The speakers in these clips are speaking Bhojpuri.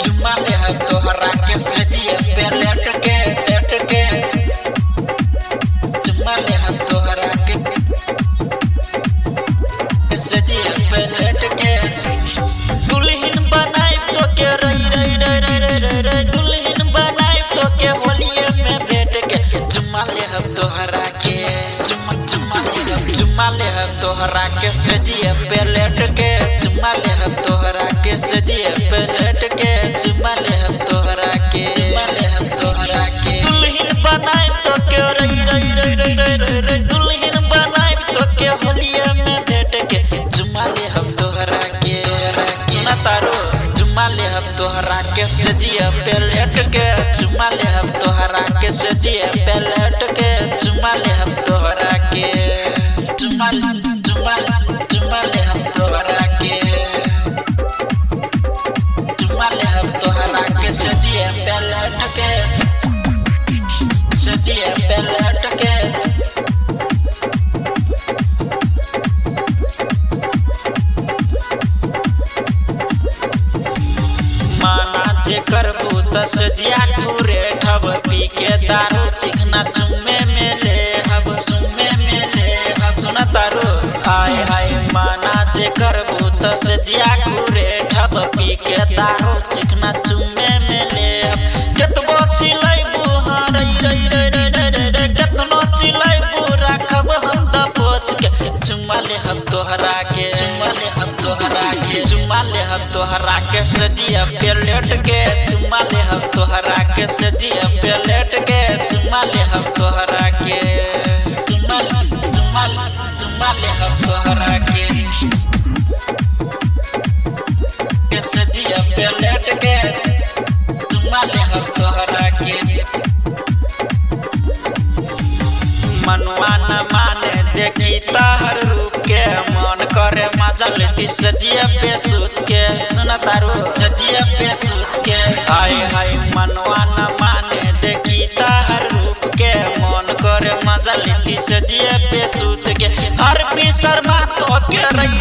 चुम्मा ले हम तोहरा के सजिए पे लेट के चुम्मा ले हम तोहरा के सजिए पे लेट के दुल्हन बनाई तो के रही दुल्हन बनाई तो के होलिये में बैठ के चुम्मा ले हम तोहरा के चुम्मा ले हम तोहरा के सजिए पे लेट के चुम्मा ले हम तोहरा के सजिए पे लेट के चुम्मा ले हम तोहरा के दुल्हन बनाई तो के रही दुल्हन बनाई तो के होलिये में बैठ के चुम्मा ले हम तोहरा के सुना तारो चुम्मा ले हम तोहरा के सजिए पे लेट के चुम्मा ले हम तोहरा के सजिए पे लेट के चुम्मा ले हम तोहरा के चुम्मा ले हम तोहरा के चुम्मा ले हम तोहरा के सजिए पे लेट के सजिए पे लेट के माना जे करबू दस जिया घूरे ठब पी के दारू चिकना चुम्मे में ले हब सुना तारू हाय हाय माना जे करबू दस जिया घूरे ठब पी के दारू चिकना चुम्मे में ले हब केतबो चिलैबू हां केतनो चिलैबू राखब हम दबोच के चुम्मा ले हम तोहरा के चुम्मा ले हम तोहरा के सजिया पे लेट के चुम्मा ले हम तोहरा के सजिया पे लेट के चुम्मा ले हम तोहरा के चुम्मा ले हम तोहरा के सजिया पे लेट के चुम्मा ले हम तोहरा के मनवा न माने देखी तहर रूप के मन करे मजल दी सजिया पे सूत के सुना तारू सजिया पे सूत के हाय हाय मनवा न माने देखी तहर रूप के मन करे मजल दी सजिया पे सूत के हर पी शर्मा तो के रही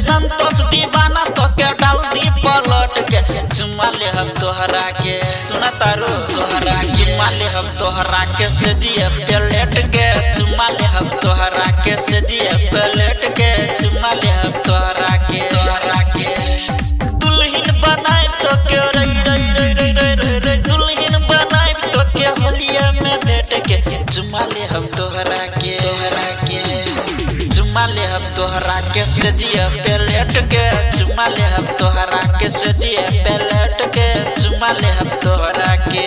संतोष दीवाना तो के डाल दी पलट के चुम्मा ले हम तोहरा के सुना तारू तोहरा चुम्मा ले हम तोहरा के सजिया पे लेट के चुम्मा ले हम तोहरा के सजिए पे लेट के चुम्मा ले हम तोहरा के दुल्हन बनाई तो के रही दुल्हन बनाई तो के होलिये में बैठ के चुम्मा ले हम तोहरा के चुम्मा ले हम तोहरा के सजिए पे लेट के चुम्मा ले हम तोहरा के सजिए पे लेट के चुम्मा ले हम तोहरा के